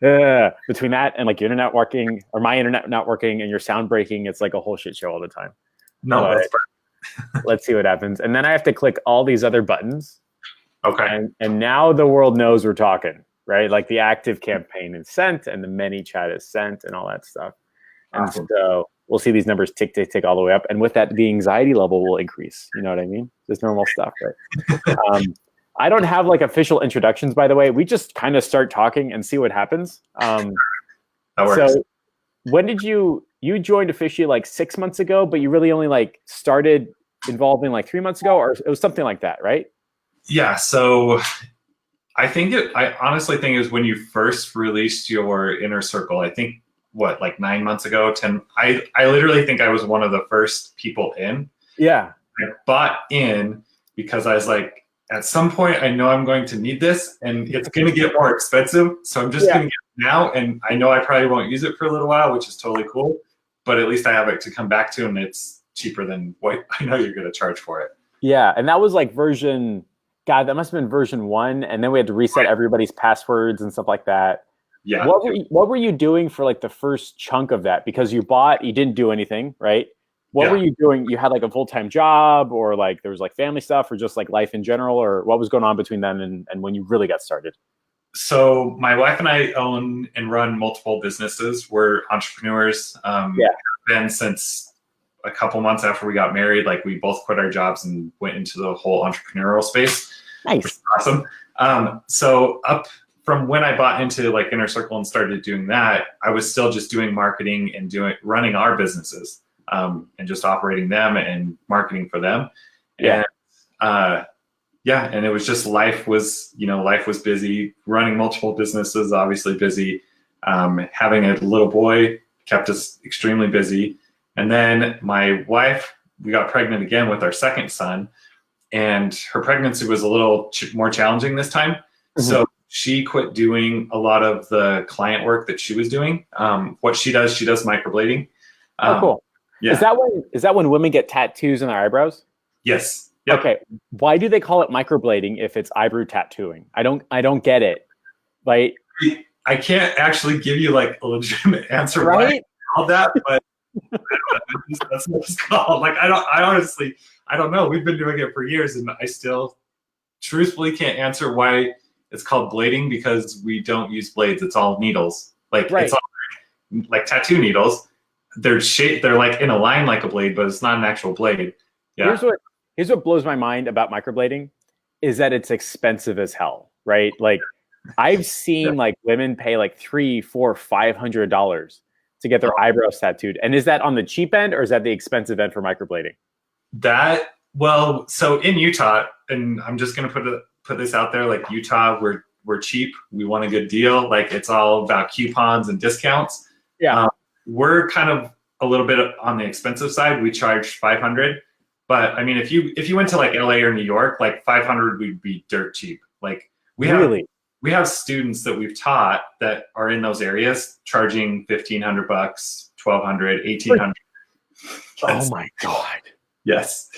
Between that and like your internet working or my internet not working and your sound breaking, it's like a whole shit show all the time. No, But that's let's see what happens. And then I have to click all these other buttons. okay. And now the world knows we're talking, right? Like the active campaign is sent and the ManyChat is sent and all that stuff. And Awesome. so we'll see these numbers tick, tick, tick all the way up. And with that, the anxiety level will increase. You know what I mean? Just normal stuff, right? I don't have like official introductions, by the way. We just kind of start talking and see what happens. That works. So when did you joined officially like 6 months ago, but you really only like started involving like 3 months ago, or it was something like that, right? Yeah. So I honestly think it was when you first released your Inner Circle. I think what, like 9 months ago, 10. I literally think I was one of the first people in. Yeah. I bought in because I was like, at some point, I know I'm going to need this, and it's going to get more expensive. So I'm just going to get it now, and I know I probably won't use it for a little while, which is totally cool. But at least I have it to come back to, and it's cheaper than what I know you're going to charge for it. Yeah, and that was like version. God, that must have been version 1, and then we had to reset everybody's passwords and stuff like that. Yeah. What were you doing for like the first chunk of that? Because you didn't do anything, right? What were you doing? You had like a full-time job, or like there was like family stuff, or just like life in general, or what was going on between then and when you really got started? So my wife and I own and run multiple businesses. We're entrepreneurs. Been since a couple months after we got married. Like we both quit our jobs and went into the whole entrepreneurial space. Nice. Awesome. So up from when I bought into like Inner Circle and started doing that, I was still just doing marketing and running our businesses. And just operating them and marketing for them. Yeah. And and it was just life was busy, running multiple businesses, obviously busy. Having a little boy kept us extremely busy. And then my wife, we got pregnant again with our second son, and her pregnancy was a little more challenging this time. Mm-hmm. So she quit doing a lot of the client work that she was doing. What she does microblading. Oh, cool. Yeah. Is that when women get tattoos in their eyebrows? Yes. Yep. Okay. Why do they call it microblading if it's eyebrow tattooing? I don't get it. Like, I can't actually give you like a legitimate answer right? why I called that, but that's what it's called. Like I honestly don't know. We've been doing it for years, and I still truthfully can't answer why it's called blading, because we don't use blades. It's all needles. Like It's all like tattoo needles. They're shaped. They're like in a line like a blade, but it's not an actual blade. Yeah. Here's what blows my mind about microblading is that it's expensive as hell, right? Like I've seen like women pay like $300, $400, $500 to get their eyebrows tattooed. And is that on the cheap end, or is that the expensive end for microblading? So in Utah, and I'm just gonna put this out there, like Utah, we're cheap. We want a good deal. Like it's all about coupons and discounts. Yeah. We're kind of a little bit on the expensive side. We charge $500, but I mean, if you went to like LA or New York, like $500 would be dirt cheap. Like we have students that we've taught that are in those areas charging $1,500, $1,200, $1,800. Oh my God. Yes.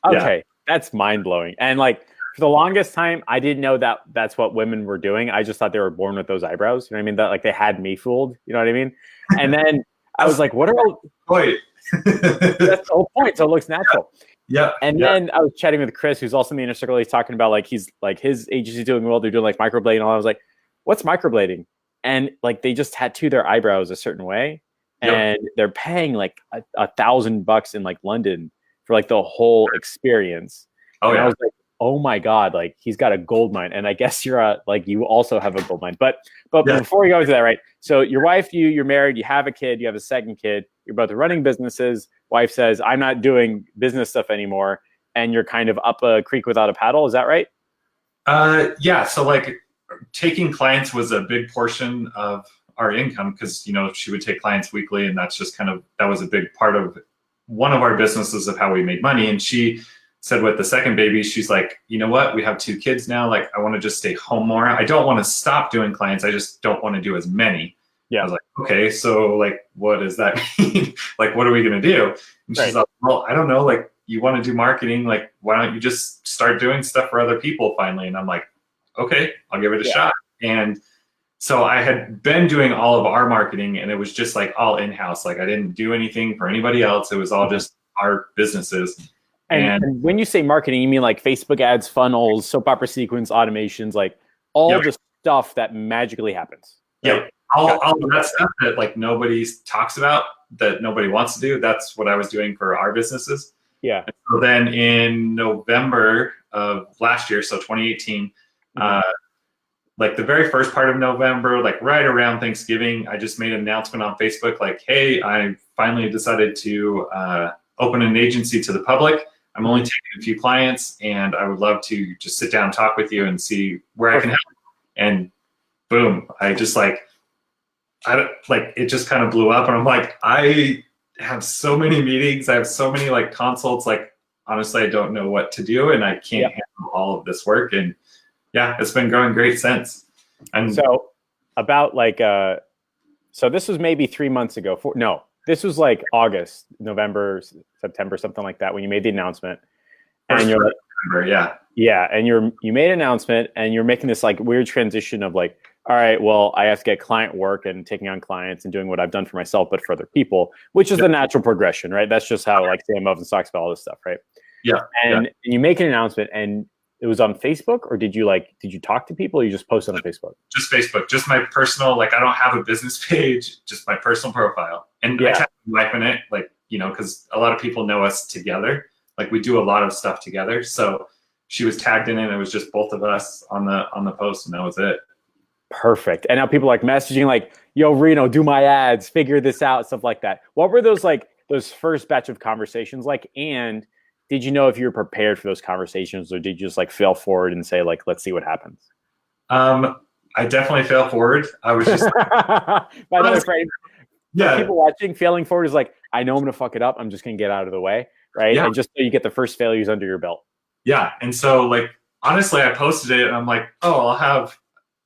Okay, that's mind blowing. And like for the longest time, I didn't know that that's what women were doing. I just thought they were born with those eyebrows. You know what I mean? That like they had me fooled. You know what I mean? And then I was like, what are all... Point. That's the whole point. So it looks natural. Yeah. And then I was chatting with Chris, who's also in the Inner Circle. He's talking about like he's like his agency's doing well. They're doing like microblading and all. I was like, what's microblading? And like they just tattoo their eyebrows a certain way, and they're paying like $1,000 in like London for like the whole experience. And I was like, oh my God, like he's got a gold mine. And I guess you also have a gold mine. But before we go into that, right? So your wife, you're married, you have a kid, you have a second kid, you're both running businesses. Wife says, I'm not doing business stuff anymore. And you're kind of up a creek without a paddle. Is that right? Yeah. So like taking clients was a big portion of our income, because, she would take clients weekly, and that's just that was a big part of one of our businesses of how we made money. And she said with the second baby, she's like, you know what? We have 2 kids now. Like, I want to just stay home more. I don't want to stop doing clients. I just don't want to do as many. Yeah. I was like, okay, so like, what does that mean? Like, what are we going to do? And she's like, well, I don't know. Like, you want to do marketing? Like, why don't you just start doing stuff for other people finally? And I'm like, okay, I'll give it a shot. And So I had been doing all of our marketing, and it was just like all in-house. Like I didn't do anything for anybody else. It was all just our businesses. And when you say marketing, you mean like Facebook ads, funnels, soap opera sequence, automations, like all the stuff that magically happens. Right? All of that stuff that like nobody talks about, that nobody wants to do. That's what I was doing for our businesses. Yeah. And so then in November of last year, so 2018, like the very first part of November, like right around Thanksgiving, I just made an announcement on Facebook, like, hey, I finally decided to open an agency to the public. I'm only taking a few clients, and I would love to just sit down and talk with you and see where I can help. And boom, I just it just kind of blew up, and I'm like, I have so many meetings, I have so many like consults, like honestly, I don't know what to do, and I can't handle all of this work. And yeah, it's been going great since. And so about like so this was maybe 3 months ago. This was like August, November, September, something like that when you made the announcement. And you're like, and you made an announcement, and you're making this like weird transition of like, all right, well, I have to get client work and taking on clients and doing what I've done for myself, but for other people, which is the natural progression, right? That's just how like Sam Ovens talks about all this stuff, right? Yeah. And you make an announcement, and it was on Facebook, or did you talk to people, or you just posted on Facebook? Just Facebook, just my personal, like I don't have a business page, just my personal profile. And I kept my wife in it, like, you know, because a lot of people know us together. Like we do a lot of stuff together. So she was tagged in it. It was just both of us on the post, and that was it. Perfect. And now people are like messaging like, yo, Reno, do my ads, figure this out, stuff like that. What were those first batch of conversations like? And did you know if you were prepared for those conversations, or did you just like fail forward and say like, let's see what happens? I definitely fail forward. I was just by the way, people watching, failing forward is like, I know I'm gonna fuck it up. I'm just gonna get out of the way, right? And just so you get the first failures under your belt. Yeah. And so like honestly, I posted it and I'm like, oh, I'll have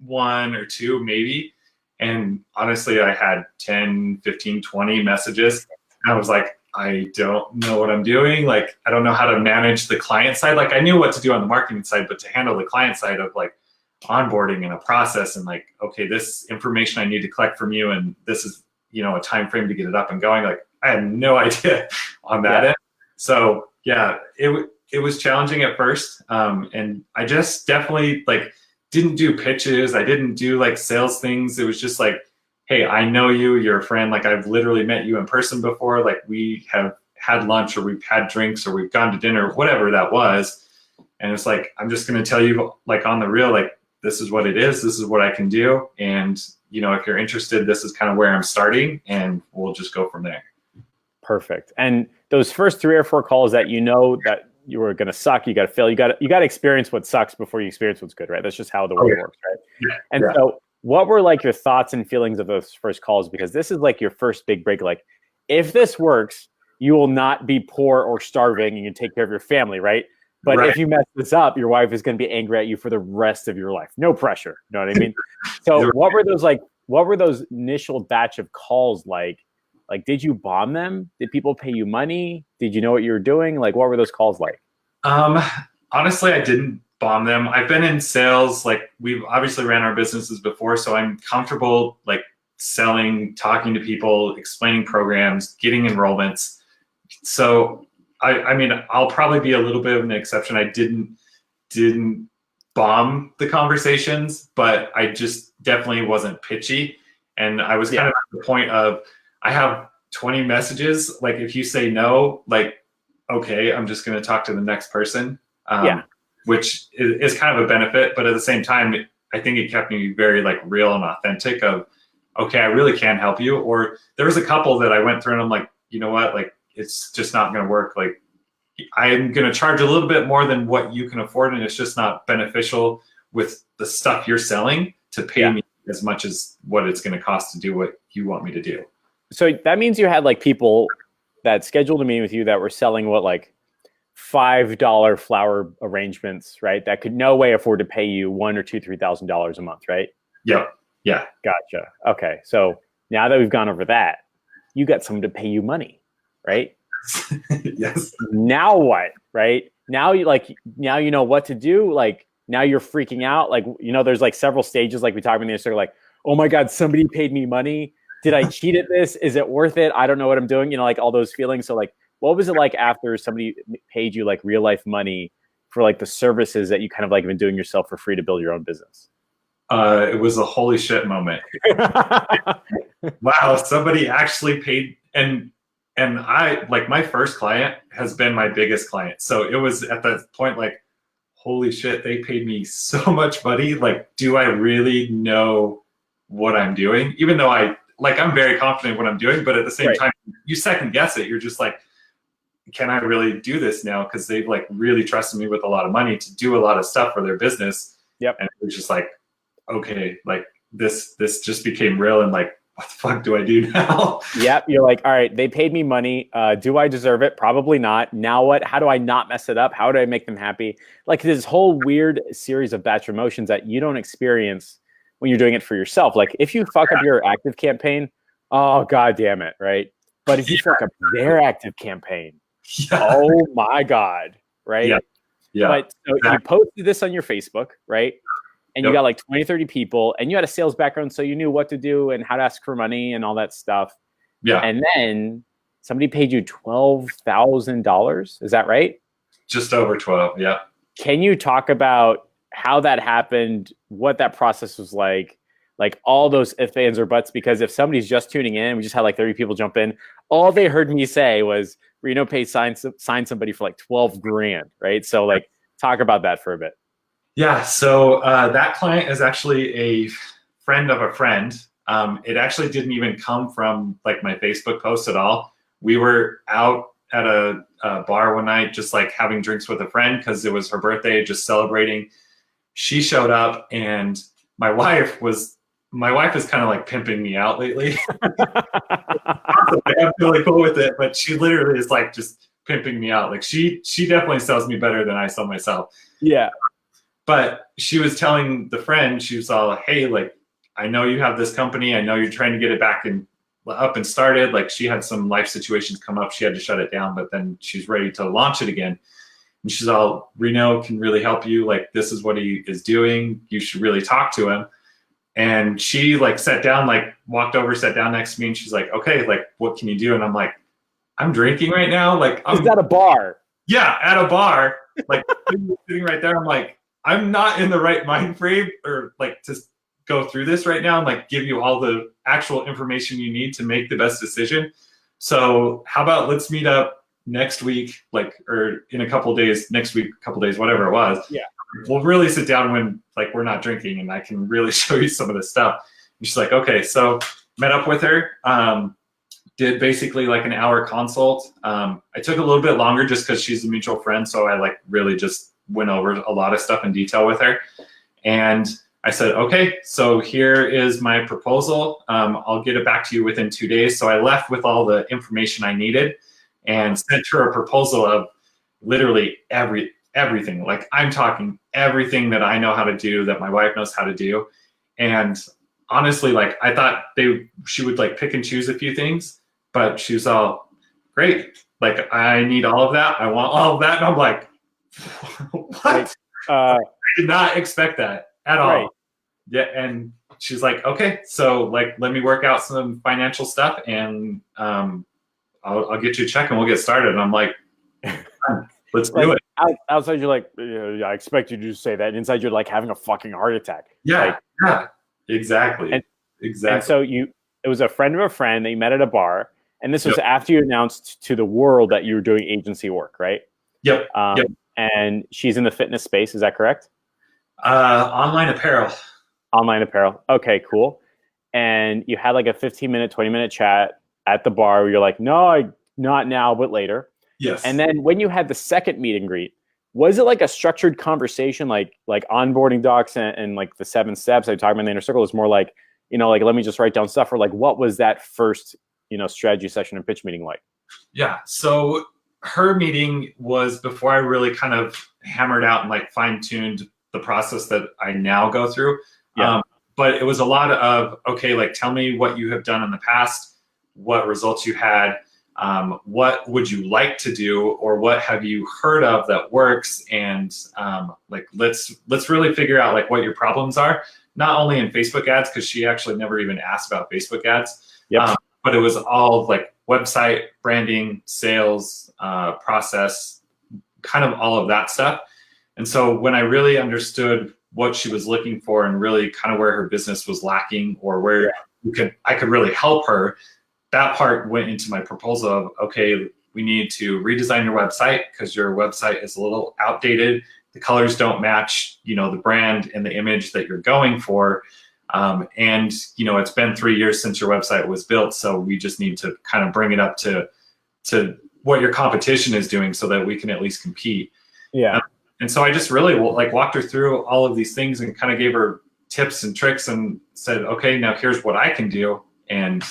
1 or 2 maybe. And honestly, I had 10, 15, 20 messages. And I was like, I don't know what I'm doing. Like, I don't know how to manage the client side. Like I knew what to do on the marketing side, but to handle the client side of like onboarding and a process and like, okay, this information I need to collect from you, and this is, you know, a time frame to get it up and going. Like I had no idea on that end. So yeah, it was challenging at first. And I just definitely like didn't do pitches. I didn't do like sales things. It was just like, hey, I know you, you're a friend. Like I've literally met you in person before. Like we have had lunch, or we've had drinks, or we've gone to dinner, whatever that was. And it's like, I'm just going to tell you like on the real, like, this is what it is. This is what I can do. And, you know, if you're interested, this is kind of where I'm starting, and we'll just go from there. Perfect. And those first 3 or 4 calls that you know that you were going to suck, you got to fail, you got to experience what sucks before you experience what's good, right? That's just how the world works, right? So what were like your thoughts and feelings of those first calls? Because this is like your first big break. Like if this works, you will not be poor or starving, and you can take care of your family, right? But if you mess this up, your wife is going to be angry at you for the rest of your life. No pressure. You know what I mean? So what were those initial batch of calls like? Like, did you bomb them? Did people pay you money? Did you know what you were doing? Like, what were those calls like? Honestly, I didn't bomb them. I've been in sales. Like we've obviously ran our businesses before, so I'm comfortable like selling, talking to people, explaining programs, getting enrollments. So I mean, I'll probably be a little bit of an exception. I didn't bomb the conversations, but I just definitely wasn't pitchy. And I was kind of at the point of, I have 20 messages. Like if you say no, like, okay, I'm just going to talk to the next person, which is kind of a benefit. But at the same time, I think it kept me very like real and authentic of, okay, I really can help you. Or there was a couple that I went through and I'm like, you know what, like, it's just not going to work. Like I'm going to charge a little bit more than what you can afford. And it's just not beneficial with the stuff you're selling to pay me as much as what it's going to cost to do what you want me to do. So that means you had like people that scheduled a meeting with you that were selling what, like $5 flower arrangements, right? That could no way afford to pay you $1,000 or $2,000, $3,000 a month, right? Yep. Yeah. Gotcha. Okay. So now that we've gone over that, you got someone to pay you money, right? Yes. Now what, right? Now now you know what to do. Like now you're freaking out. Like, you know, there's like several stages, like we talked about in the like, oh my God, somebody paid me money. Did I cheat at this? Is it worth it? I don't know what I'm doing. Like all those feelings. So like, what was it like after somebody paid you like real life money for like the services that you kind of like been doing yourself for free to build your own business? It was a holy shit moment. Wow, somebody actually paid. And I, like, my first client has been my biggest client. So it was at that point like, holy shit, they paid me so much money. Like, do I really know what I'm doing? Even though I'm very confident what I'm doing, but at the same time, you second guess it. You're just like, can I really do this now? Because they've like really trusted me with a lot of money to do a lot of stuff for their business. Yep. And it was just like, okay, like this just became real, and like, what the fuck do I do now? Yep. You're like, all right, they paid me money. Do I deserve it? Probably not. Now what? How do I not mess it up? How do I make them happy? Like this whole weird series of batch emotions that you don't experience when you're doing it for yourself. Like if you fuck up your active campaign, oh God damn it, right? But if you fuck up their active campaign, oh my God, right? Yeah. But so you posted this on your Facebook, right? And you got like 20, 30 people, and you had a sales background, so you knew what to do and how to ask for money and all that stuff. Yeah. And then somebody paid you $12,000. Is that right? Just over 12. Yeah. Can you talk about how that happened, what that process was like all those if, ands, or buts? Because if somebody's just tuning in, we just had like 30 people jump in. All they heard me say was RenoPay signed somebody for like 12 grand, right? So like talk about that for a bit. Yeah, so that client is actually a friend of a friend. It actually didn't even come from like my Facebook post at all. We were out at a bar one night, just like having drinks with a friend because it was her birthday, just celebrating. She showed up, and my wife is kind of like pimping me out lately. I'm really cool with it, but she literally is like just pimping me out. Like she definitely sells me better than I sell myself. Yeah. But she was telling the friend, she was all, hey, like, I know you have this company. I know you're trying to get it back and up and started. Like she had some life situations come up. She had to shut it down, but then she's ready to launch it again. And she's all, Reno can really help you. Like, this is what he is doing. You should really talk to him. And she like sat down, like walked over, sat down next to me. And she's like, okay, like, what can you do? And I'm like, I'm drinking right now. Like, is that a bar? Yeah, at a bar, like sitting right there. I'm like, I'm not in the right mind frame or like to go through this right now and like give you all the actual information you need to make the best decision. So how about let's meet up next week, like, or in a couple of days, next week, a couple of days, whatever it was. Yeah. We'll really sit down when like we're not drinking and I can really show you some of this stuff. And she's like, okay. So met up with her, did basically like an hour consult. I took a little bit longer just because she's a mutual friend. So I like really just went over a lot of stuff in detail with her. And I said, okay, so here is my proposal. I'll get it back to you within 2 days. So I left with all the information I needed and sent her a proposal of literally everything. Like I'm talking everything that I know how to do, that my wife knows how to do. And honestly, like I thought she would like pick and choose a few things, but she was all, great. Like I need all of that. I want all of that. And I'm like, what? I did not expect that at all. Yeah, and she's like, okay, so like let me work out some financial stuff, and I'll get you a check and we'll get started. And I'm like, let's do it. Outside, you're like, yeah, I expect you to just say that. And inside, you're like having a fucking heart attack. Yeah, yeah, exactly, exactly. And so it was a friend of a friend that you met at a bar, and this was after you announced to the world that you were doing agency work, right? Yep. And she's in the fitness space. Is that correct? Online apparel. Online apparel. Okay, cool. And you had like a 15-minute, 20-minute chat at the bar where you're like, no, not now, but later. Yes. And then when you had the second meet and greet, was it like a structured conversation, like onboarding docs and like the 7 steps I talked about in the inner circle? Is more like, like let me just write down stuff, or like what was that first, strategy session and pitch meeting like? Yeah. So her meeting was before I really kind of hammered out and like fine-tuned the process that I now go through. Yeah. But it was a lot of, okay, like tell me what you have done in the past, what results you had, what would you like to do, or what have you heard of that works, and like let's really figure out like what your problems are, not only in Facebook ads, because she actually never even asked about Facebook ads, Yep. but it was all like website, branding, sales, process, kind of all of that stuff. And so when I really understood what she was looking for and really kind of where her business was lacking or where I could really help her, that part went into my proposal of, okay, we need to redesign your website because your website is a little outdated. The colors don't match, the brand and the image that you're going for. And, it's been 3 years since your website was built. So we just need to kind of bring it up to what your competition is doing so that we can at least compete. Yeah. And so I just really walked her through all of these things and kind of gave her tips and tricks and said, okay, now here's what I can do. And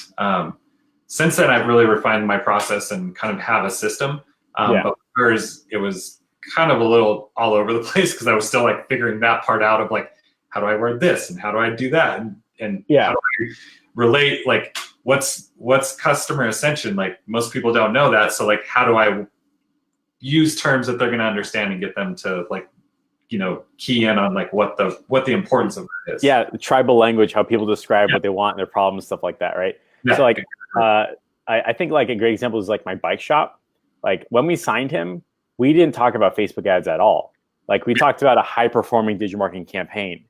since then, I've really refined my process and kind of have a system. But with hers, it was kind of a little all over the place because I was still like figuring that part out of like, how do I word this and how do I do that? And how do I relate, like what's customer ascension? Like most people don't know that. So like, how do I use terms that they're going to understand and get them to like, key in on like what the importance of it is. Yeah. Tribal language, how people describe what they want and their problems, stuff like that. Right. Yeah. So like, I think like a great example is like my bike shop. Like when we signed him, we didn't talk about Facebook ads at all. Like we talked about a high performing digital marketing campaign.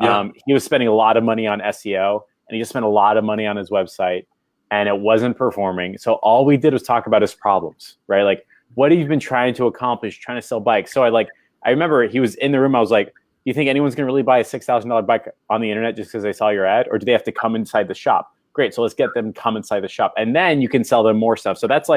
Yeah. He was spending a lot of money on SEO and he just spent a lot of money on his website and it wasn't performing. So all we did was talk about his problems, right? Like what have you been trying to accomplish, trying to sell bikes? So I remember he was in the room. I was like, do you think anyone's going to really buy a $6,000 bike on the internet just because they saw your ad? Or do they have to come inside the shop? Great. So let's get them to come inside the shop and then you can sell them more stuff. So that's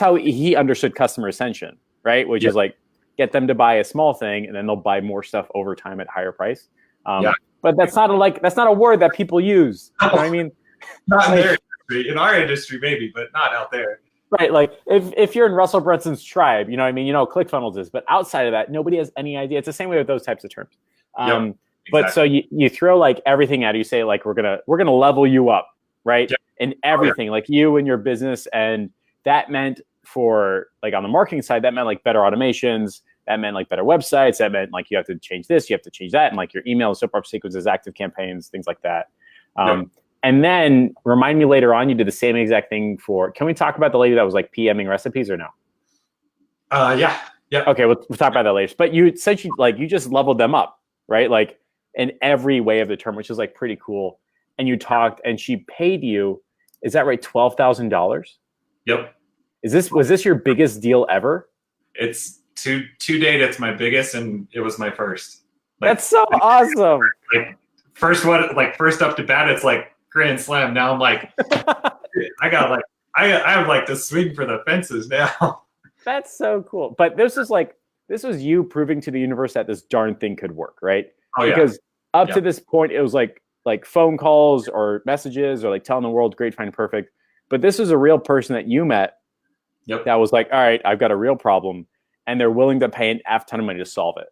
how he understood customer ascension, right? Which is like get them to buy a small thing and then they'll buy more stuff over time at higher price. But that's not a word that people use. You know what I mean? Not in their industry. In our industry, maybe, but not out there. Right. Like if you're in Russell Brunson's tribe, you know what I mean? ClickFunnels is, but outside of that, nobody has any idea. It's the same way with those types of terms. Exactly. But so you throw like everything at it. You say like, we're going to level you up, right? Yep. And everything like you and your business. And that meant for like on the marketing side, that meant like better automations. That meant like better websites. That meant like you have to change this, you have to change that, and like your email and soap opera sequences, active campaigns, things like that. And then remind me later on, you did the same exact thing for. Can we talk about the lady that was like PMing recipes or no? Yeah. Okay, we'll talk about that later. But you essentially like you just leveled them up, right? Like in every way of the term, which is like pretty cool. And you talked, and she paid you. Is that right? $12,000. Yep. Was this your biggest deal ever? It's to date, it's my biggest, and it was my first. That's so awesome. Like first up to bat, it's like grand slam. Now I'm like, I have like to swing for the fences now. That's so cool. But this was you proving to the universe that this darn thing could work, right? Oh yeah. Because up to this point, it was like phone calls or messages or like telling the world, great, fine, perfect. But this was a real person that you met. Yep. That was like, all right, I've got a real problem. And they're willing to pay an F ton of money to solve it.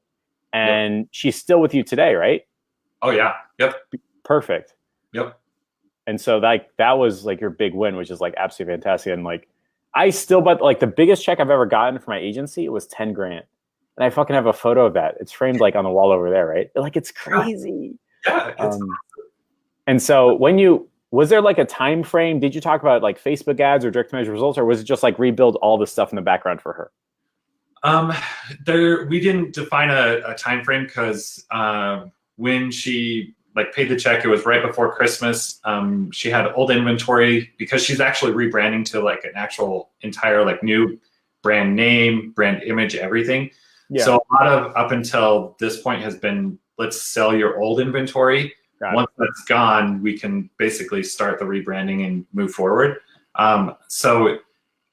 And she's still with you today, right? Oh yeah. Yep. Perfect. Yep. And so that was like your big win, which is like absolutely fantastic. And like, but like the biggest check I've ever gotten from my agency was $10,000. And I fucking have a photo of that. It's framed like on the wall over there, right? Like it's crazy. Yeah. And so was there like a time frame? Did you talk about like Facebook ads or direct measure results, or was it just like rebuild all the stuff in the background for her? We didn't define a time frame because when she like paid the check, it was right before Christmas. She had old inventory because she's actually rebranding to like an actual entire like new brand name, brand image, everything. Yeah. So a lot of up until this point has been, let's sell your old inventory. Once that's gone, we can basically start the rebranding and move forward. So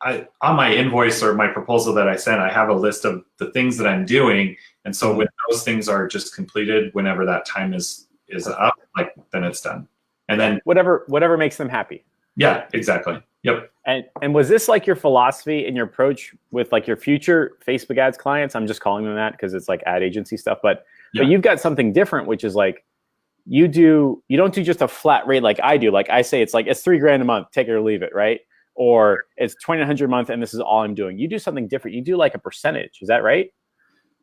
on my invoice or my proposal that I sent, I have a list of the things that I'm doing. And so when those things are just completed, whenever that time is up, like then it's done. And then whatever makes them happy. Yeah, exactly. Yep. And was this like your philosophy and your approach with like your future Facebook ads clients? I'm just calling them that because it's like ad agency stuff, but you've got something different, which is like you don't do just a flat rate like I do. Like I say, it's like, it's $3,000 a month, take it or leave it. Right. Or it's $2,900 a month and this is all I'm doing. You do something different. You do like a percentage. Is that right?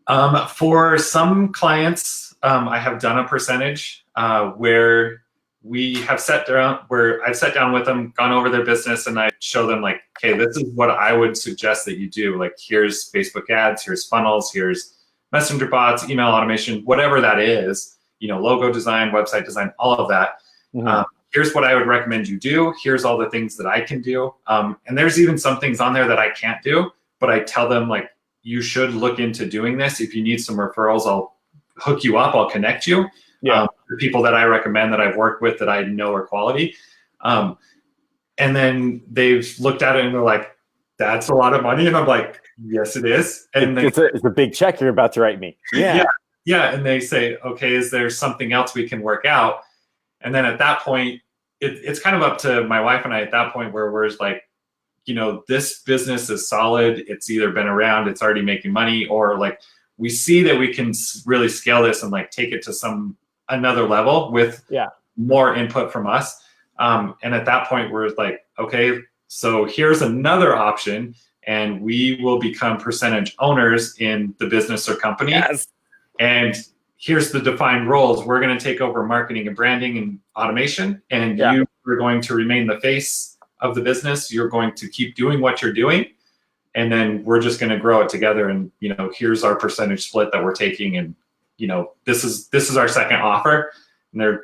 For some clients, I have done a percentage where we have I've sat down with them, gone over their business, and I show them like, okay, this is what I would suggest that you do. Like, here's Facebook ads, here's funnels, here's messenger bots, email automation, whatever that is, logo design, website design, all of that. Mm-hmm. Here's what I would recommend you do. Here's all the things that I can do. And there's even some things on there that I can't do, but I tell them like, you should look into doing this. If you need some referrals, I'll hook you up. I'll connect you. Yeah. The people that I recommend that I've worked with that I know are quality. And then they've looked at it and they're like, that's a lot of money. And I'm like, yes, it is. And it's a big check you're about to write me. Yeah. Yeah. And they say, okay, is there something else we can work out? And then at that point, it's kind of up to my wife and I at that point where we're like, this business is solid. It's either been around, it's already making money, or like we see that we can really scale this and like take it to another level with more input from us. And at that point, we're like, okay, so here's another option, and we will become percentage owners in the business or company. Yes. And here's the defined roles. We're going to take over marketing and branding and automation, and you are going to remain the face of the business. You're going to keep doing what you're doing, and then we're just going to grow it together. And here's our percentage split that we're taking, and this is our second offer. And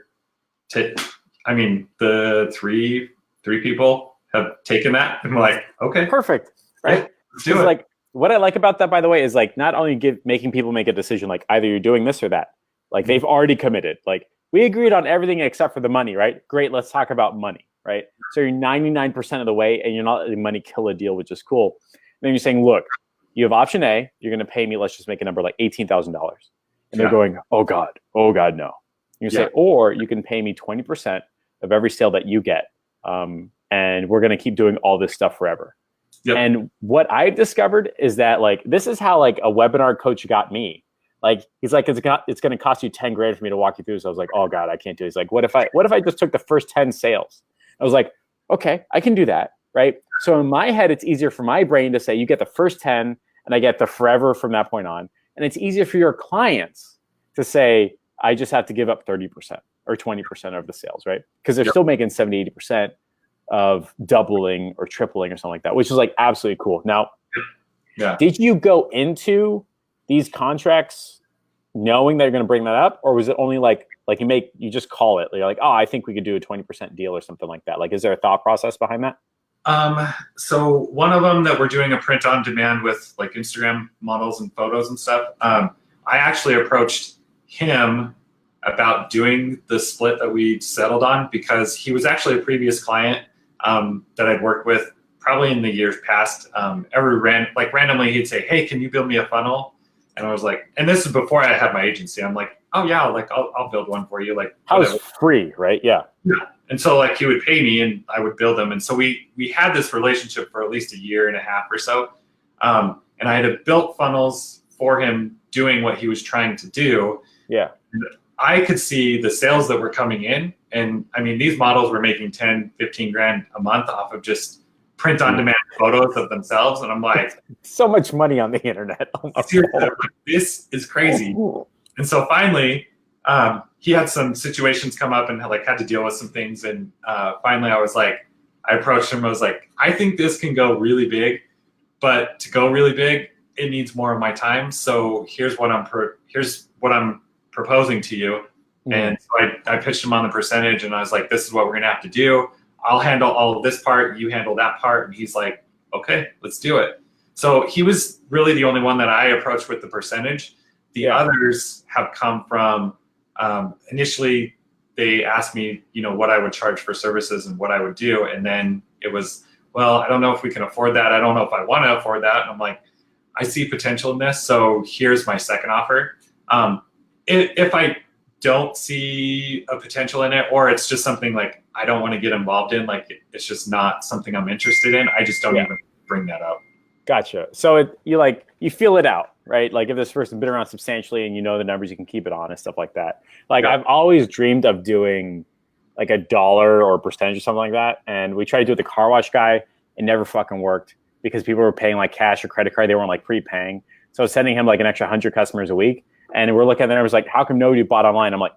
the three people have taken that, and we're like, okay, perfect, right? Let's do it. Like, what I like about that, by the way, is like not only making people make a decision, like either you're doing this or that. Like they've already committed. Like we agreed on everything except for the money, right? Great, let's talk about money, right? So you're 99% of the way, and you're not letting money kill a deal, which is cool. And then you're saying, look, you have option A. You're going to pay me. Let's just make a number like $18,000, and they're going, oh god, no. You say, or you can pay me 20% of every sale that you get, and we're going to keep doing all this stuff forever. Yep. And what I've discovered is that like this is how like a webinar coach got me. Like he's like, it's going to cost you $10,000 for me to walk you through. So I was like, oh god, I can't do it. He's like, what if I just took the first 10 sales? I was like, okay, I can do that, right? So in my head, it's easier for my brain to say you get the first 10, and I get the forever from that point on. And it's easier for your clients to say, I just have to give up 30% or 20% of the sales, right? Because they're still making 70, 80% of doubling or tripling or something like that, which is like absolutely cool. Now, did you go into these contracts knowing they're going to bring that up, or was it only like you just call it? You're like, oh, I think we could do a 20% deal or something like that. Like, is there a thought process behind that? So one of them that we're doing a print on demand with like Instagram models and photos and stuff. I actually approached him about doing the split that we settled on because he was actually a previous client that I'd worked with probably in the years past. Randomly he'd say, hey, can you build me a funnel? And I was like, and this is before I had my agency. I'm like, oh yeah, like I'll build one for you. Like, I was free, right? Yeah. And so like he would pay me and I would build them. And so we had this relationship for at least a year and a half or so. And I had built funnels for him doing what he was trying to do. Yeah. And I could see the sales that were coming in. And I mean, these models were making 10, 15 grand a month off of just print on demand photos of themselves. And I'm like, so much money on the internet. Oh, this is crazy. And so finally, he had some situations come up and had to deal with some things. And finally I approached him. I was like, I think this can go really big, but to go really big, it needs more of my time. So here's what I'm proposing to you. Mm-hmm. And so I pitched him on the percentage, and I was like, this is what we're going to have to do. I'll handle all of this part. You handle that part. And he's like, okay, let's do it. So he was really the only one that I approached with the percentage. The others have come from, initially they asked me, what I would charge for services and what I would do. And then it was, well, I don't know if we can afford that. I don't know if I want to afford that. And I'm like, I see potential in this. So here's my second offer. If I don't see a potential in it, or it's just something like I don't want to get involved in, like it's just not something I'm interested in, I just don't even bring that up. Gotcha. So you feel it out, right? Like if this person's been around substantially and you know the numbers, you can keep it on and stuff like that. Like I've always dreamed of doing like $1 or a percentage or something like that. And we tried to do it with the car wash guy. It never fucking worked because people were paying like cash or credit card. They weren't like prepaying. So I was sending him like an extra 100 customers a week. And we're looking at the numbers like, how come nobody bought online? I'm like,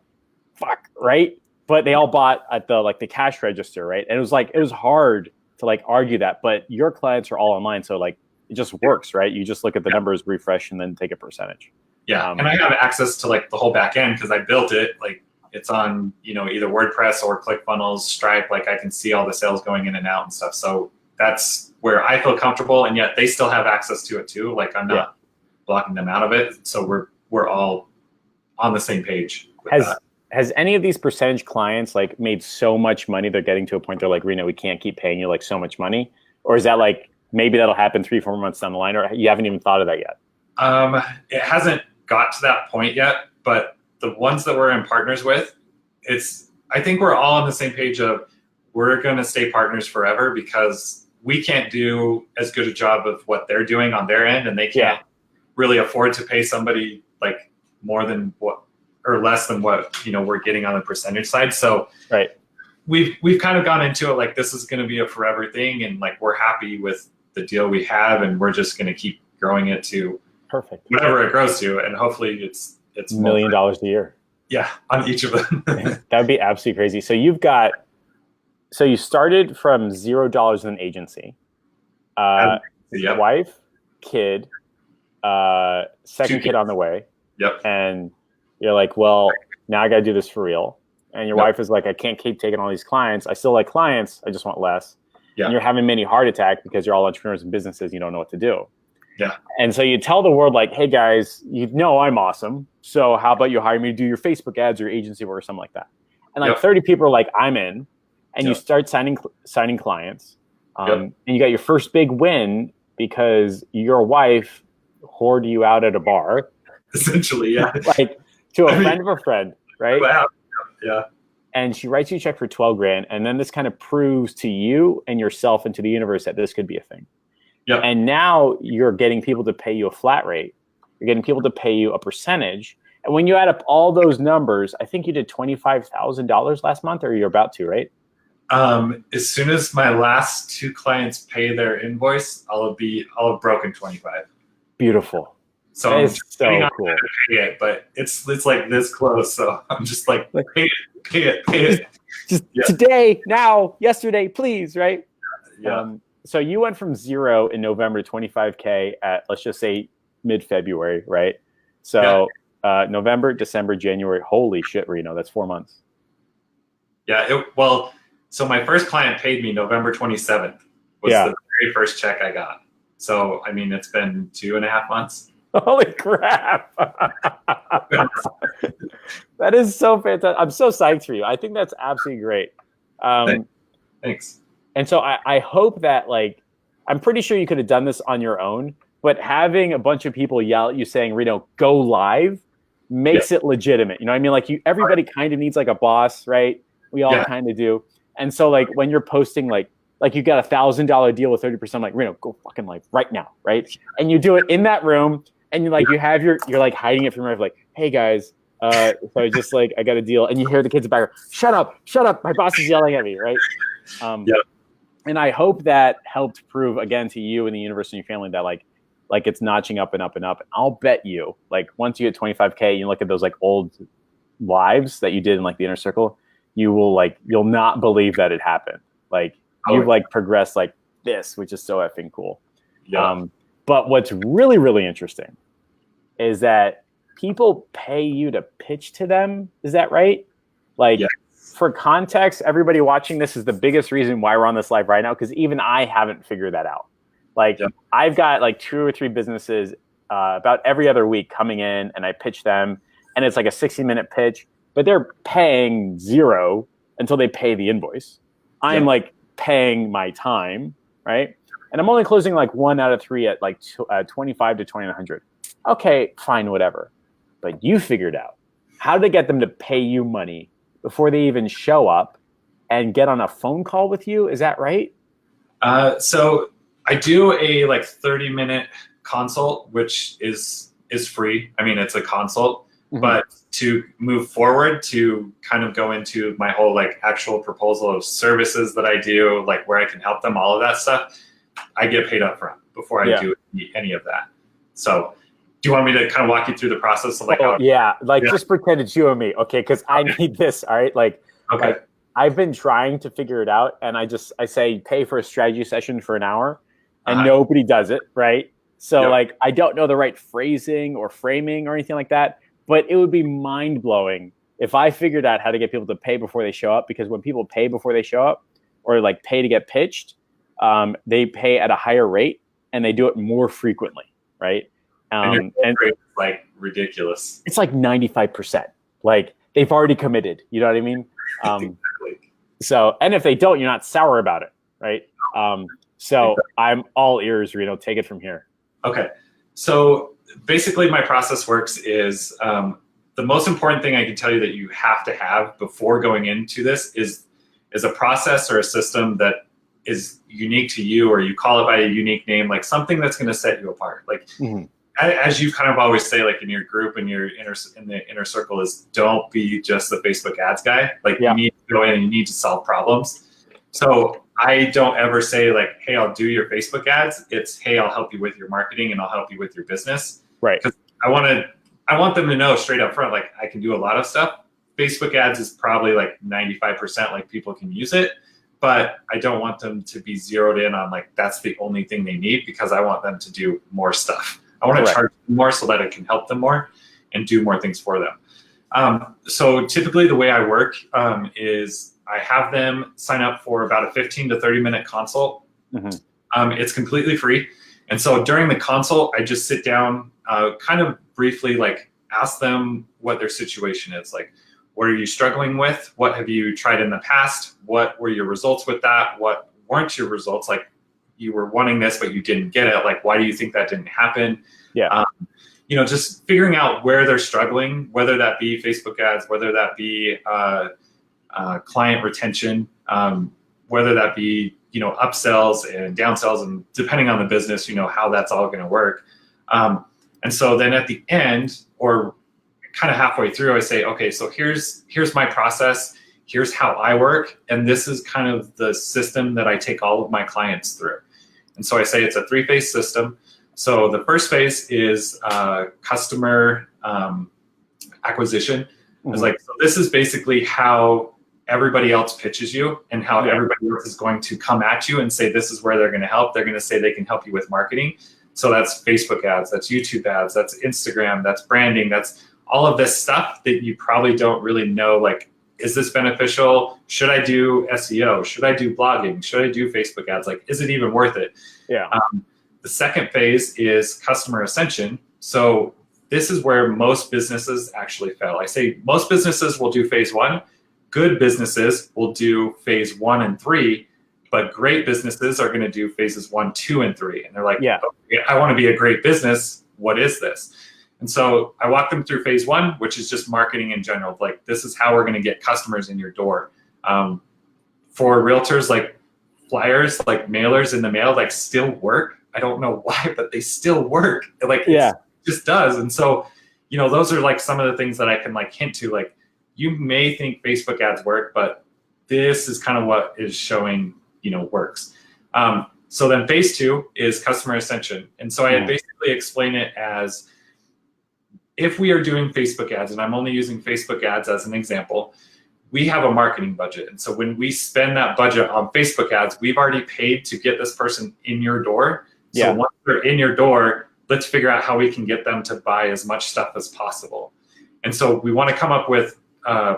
fuck, right? But they all bought at the cash register, right? And it was hard to like argue that, but your clients are all online. So like, it just works, right? You just look at the numbers, refresh, and then take a percentage. Yeah, and I have access to like the whole back end because I built it. Like it's on, either WordPress or ClickFunnels, Stripe. Like I can see all the sales going in and out and stuff. So that's where I feel comfortable, and yet they still have access to it too. Like I'm not blocking them out of it. So we're all on the same page. Has any of these percentage clients like made so much money they're getting to a point they're like, Reno, we can't keep paying you like so much money? Or is that like maybe that'll happen 3-4 months down the line, or you haven't even thought of that yet? It hasn't got to that point yet, but the ones that we're in partners with, I think we're all on the same page of we're going to stay partners forever because we can't do as good a job of what they're doing on their end, and they can't really afford to pay somebody like more than what or less than what we're getting on the percentage side. So we've kind of gone into it like this is going to be a forever thing, and like we're happy with the deal we have, and we're just going to keep growing it to perfect whatever it grows to, and hopefully it's $1 million a year. Yeah, on each of them. That would be absolutely crazy. So you started from $0 in an agency, wife, kid, second kid on the way. Yep. And you're like, well, now I got to do this for real. And your wife is like, I can't keep taking all these clients. I still like clients. I just want less. Yeah. And you're having many heart attack because you're all entrepreneurs and businesses. You don't know what to do. Yeah. And so you tell the world like, hey guys, I'm awesome. So how about you hire me to do your Facebook ads or agency work or something like that? And like 30 people are like, I'm in. And you start signing clients. And you got your first big win because your wife whored you out at a bar. Essentially, yeah. Like to a friend of a friend, right? Wow. Yeah. And she writes you a check for $12,000. And then this kind of proves to you and yourself and to the universe that this could be a thing. Yeah. And now you're getting people to pay you a flat rate. You're getting people to pay you a percentage. And when you add up all those numbers, I think you did $25,000 last month, or you're about to, right? As soon as my last 2 clients pay their invoice, I'll have broken 25. beautiful. So that I'm is so cool. To pay it, but it's like this close. So I'm just like pay it. Just today, now, yesterday, please, right? Yeah. So you went from 0 in November to 25K at, let's just say, mid-February, right? So November, December, January. Holy shit, Reno, that's 4 months. Yeah. So my first client paid me November 27th was the very first check I got. So, I mean, it's been 2.5 months. Holy crap. That is so fantastic. I'm so psyched for you. I think that's absolutely great. Thanks. And so I hope that, like, I'm pretty sure you could have done this on your own, but having a bunch of people yell at you saying, Reno, go live makes it legitimate. You know what I mean? Like, everybody kind of needs like a boss, right? We all kind of do. And so like when you're posting like you got $1,000 deal with 30%, I'm like, Reno, go fucking live right now, right? And you do it in that room, and you're like hiding it from your wife, like, hey guys, so I just like, I got a deal, and you hear the kids in the background, shut up, my boss is yelling at me, right? And I hope that helped prove again to you and the universe and your family that like it's notching up and up and up. And I'll bet you, like, once you get 25K, you look at those like old lives that you did in like the inner circle, you'll not believe that it happened. Like you've like progressed like this, which is so effing cool. Yeah. But what's really, really interesting is that people pay you to pitch to them. Is that right? Like, for context, everybody watching this is the biggest reason why we're on this live right now, because even I haven't figured that out. Like, I've got like 2 or 3 businesses about every other week coming in, and I pitch them, and it's like a 60-minute pitch, but they're paying 0 until they pay the invoice. I'm like paying my time, right? And I'm only closing like 1 out of 3 at like 25 to 2,900. Okay, fine, whatever. But you figured out how to get them to pay you money before they even show up and get on a phone call with you. Is that right? So I do a like 30-minute consult, which is free. I mean, it's a consult, but to move forward, to kind of go into my whole like actual proposal of services that I do, like where I can help them, all of that stuff, I get paid up front before I do any of that. So Do you want me to kind of walk you through the process of like Oh, how? yeah, like Yeah. just pretend it's you and me, okay? Because I need this. All right, Okay. like I've been trying to figure it out, and I say pay for a strategy session for an hour, and nobody does it, right? So Yep. like I don't know the right phrasing or framing or anything like that, but it would be mind blowing if I figured out how to get people to pay before they show up. Because when people pay before they show up, or like pay to get pitched, they pay at a higher rate and they do it more frequently, right? And it's like ridiculous. It's like 95%. Like they've already committed. You know what I mean? Exactly. So, and if they don't, you're not sour about it, right? So I'm all ears, Reno. Take it from here. Okay. So basically my process works is the most important thing I can tell you that you have to have before going into this is a process or a system that is unique to you, or you call it by a unique name, like something that's going to set you apart. Like as you kind of always say, like in your group and in the inner circle, is don't be just the Facebook ads guy. Like you need to go in and you need to solve problems. So I don't ever say like, hey, I'll do your Facebook ads. It's, hey, I'll help you with your marketing and I'll help you with your business. Right. Because I want them to know straight up front, like I can do a lot of stuff. Facebook ads is probably like 95%, like people can use it, but I don't want them to be zeroed in on like, that's the only thing they need, because I want them to do more stuff. I want to charge them more so that it can help them more and do more things for them. So typically the way I work is I have them sign up for about a 15 to 30 minute consult. It's completely free. And so during the consult, I just sit down, kind of briefly, like ask them what their situation is. Like, what are you struggling with? What have you tried in the past? What were your results with that? What weren't your results? Like, you were wanting this, but you didn't get it. Like, why do you think that didn't happen? Yeah. Just figuring out where they're struggling, whether that be Facebook ads, whether that be client retention, whether that be, upsells and downsells, and depending on the business, how that's all going to work. And so then at the end, or kind of halfway through, I say, okay, so here's my process. Here's how I work. And this is kind of the system that I take all of my clients through. And so I say it's a 3-phase system. So the first phase is customer acquisition. It's like, so this is basically how everybody else pitches you and how everybody else is going to come at you and say, this is where they're going to help. They're going to say they can help you with marketing. So that's Facebook ads, that's YouTube ads, that's Instagram, that's branding, that's all of this stuff that you probably don't really know, like, is this beneficial? Should I do SEO? Should I do blogging? Should I do Facebook ads? Like, is it even worth it? Yeah. The second phase is customer ascension. So this is where most businesses actually fail. I say most businesses will do phase 1. Good businesses will do phase 1 and 3, but great businesses are going to do phases 1, 2, and 3. And they're like, okay, I want to be a great business. What is this? And so I walk them through phase 1, which is just marketing in general. Like, this is how we're going to get customers in your door. For realtors, like flyers, like mailers in the mail, like still work. I don't know why, but they still work. Like, it just does. And so, those are like some of the things that I can like hint to. Like, you may think Facebook ads work, but this is kind of what is showing, works. So then phase 2 is customer ascension. And so I basically explain it as, if we are doing Facebook ads, and I'm only using Facebook ads as an example, we have a marketing budget. And so when we spend that budget on Facebook ads, we've already paid to get this person in your door. So once they're in your door, let's figure out how we can get them to buy as much stuff as possible. And so we want to come up with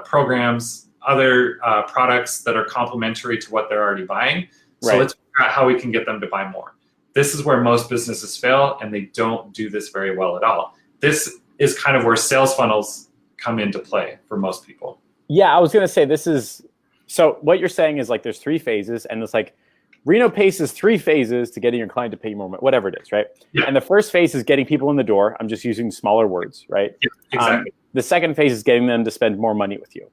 programs, other products that are complementary to what they're already buying. So let's figure out how we can get them to buy more. This is where most businesses fail, and they don't do this very well at all. This is kind of where sales funnels come into play for most people. Yeah, I was going to say this is, so what you're saying is like there's 3 phases, and it's like Reno paces 3 phases to getting your client to pay more, whatever it is, right? Yeah. And the first phase is getting people in the door. I'm just using smaller words, right? Yeah, exactly. The second phase is getting them to spend more money with you.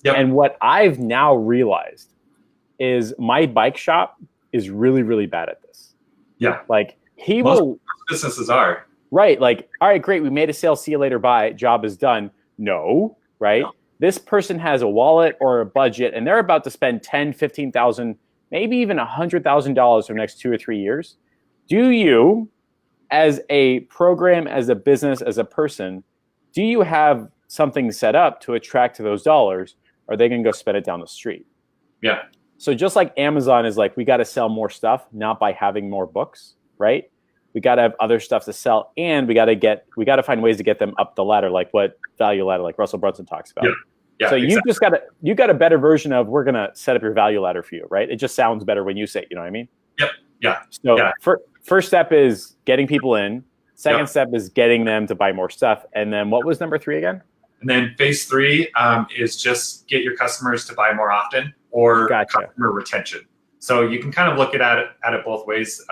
Yep. And what I've now realized is my bike shop is really, really bad at this. Yeah. Like most businesses are. Right. Like, all right, great. We made a sale. See you later. Bye. Job is done. No. Right. No. This person has a wallet or a budget, and they're about to spend $10,000, $15,000, maybe even $100,000 for the next 2 or 3 years. Do you as a program, as a business, as a person, do you have something set up to attract those dollars? Or are they going to go spend it down the street? Yeah. So just like Amazon is like, we got to sell more stuff, not by having more books, right? We got to have other stuff to sell, and we got to find ways to get them up the ladder, like what value ladder, like Russell Brunson talks about. Yeah. Yeah, so exactly. you got a better version of, we're going to set up your value ladder for you, right? It just sounds better when you say it, you know what I mean? Yep. Yeah. So yeah. First step is getting people in. Second Yep. step is getting them to buy more stuff. And then what was number 3 again? And then phase 3 is just get your customers to buy more often, or customer retention. So you can kind of look at it both ways.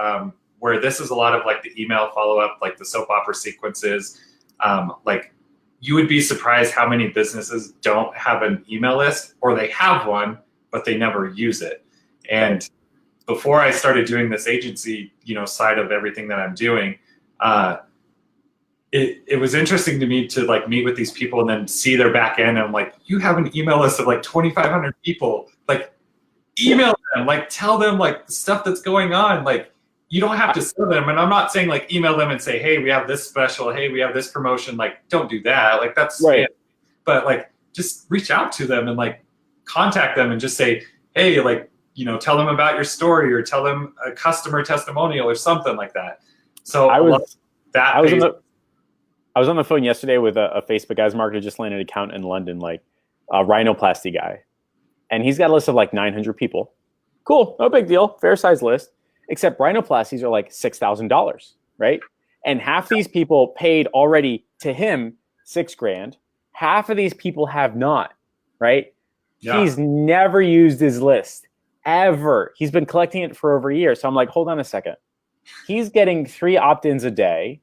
Where this is a lot of like the email follow-up, like the soap opera sequences. Like, you would be surprised how many businesses don't have an email list, or they have one, but they never use it. And before I started doing this agency, side of everything that I'm doing, it was interesting to me to like meet with these people and then see their back end. And I'm like, you have an email list of like 2,500 people. Like, email them, like tell them like the stuff that's going on. Like, you don't have to sell them. And I'm not saying like email them and say, hey, we have this special. Hey, we have this promotion. Like, don't do that. Like, that's right. But like, just reach out to them and like contact them and just say, hey, like, tell them about your story, or tell them a customer testimonial or something like that. So I was on the phone yesterday with a Facebook ads marketer, just landed an account in London, like a rhinoplasty guy. And he's got a list of like 900 people. Cool, no big deal, fair size list. Except rhinoplasties are like $6,000, right? And half these people paid already to him $6,000. Half of these people have not, right? Yeah. He's never used his list, ever. He's been collecting it for over a year. So I'm like, hold on a second. He's getting 3 opt-ins a day.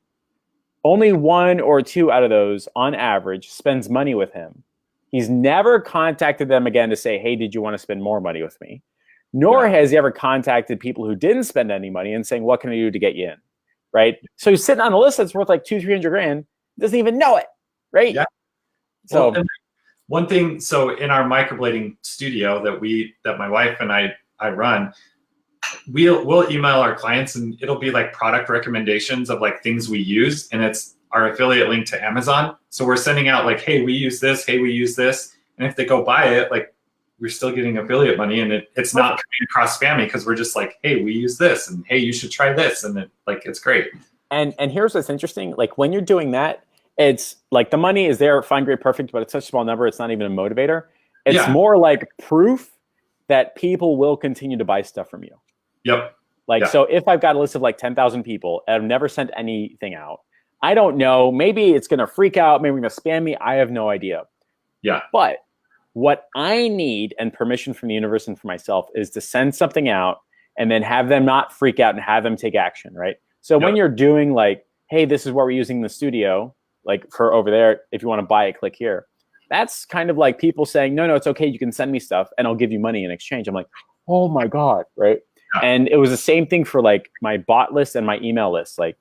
Only 1 or 2 out of those, on average, spends money with him. He's never contacted them again to say, hey, did you want to spend more money with me? Nor has he ever contacted people who didn't spend any money and saying, what can I do to get you in? Right? So he's sitting on a list that's worth like $200,000-300,000, doesn't even know it, right? Yeah. So well, one thing, so in our microblading studio that my wife and I run, we'll email our clients, and it'll be like product recommendations of like things we use, and it's our affiliate link to Amazon. So we're sending out like, hey, we use this, hey, we use this. And if they go buy it, like, we're still getting affiliate money, and it's not coming across spammy, because we're just like, hey, we use this, and hey, you should try this, and it's great. And here's what's interesting, like when you're doing that, it's like the money is there, fine, great, perfect, but it's such a small number, it's not even a motivator. It's more like proof that people will continue to buy stuff from you. Yep. Like, so if I've got a list of like 10,000 people and I've never sent anything out, I don't know, maybe it's going to freak out, maybe going to spam me, I have no idea. Yeah. But what I need, and permission from the universe and for myself, is to send something out and then have them not freak out and have them take action, right? So when you're doing like, hey, this is what we're using in the studio, like for over there, if you want to buy it, click here. That's kind of like people saying, no, it's okay, you can send me stuff and I'll give you money in exchange. I'm like, oh my God, right? Yeah. And it was the same thing for like my bot list and my email list. Like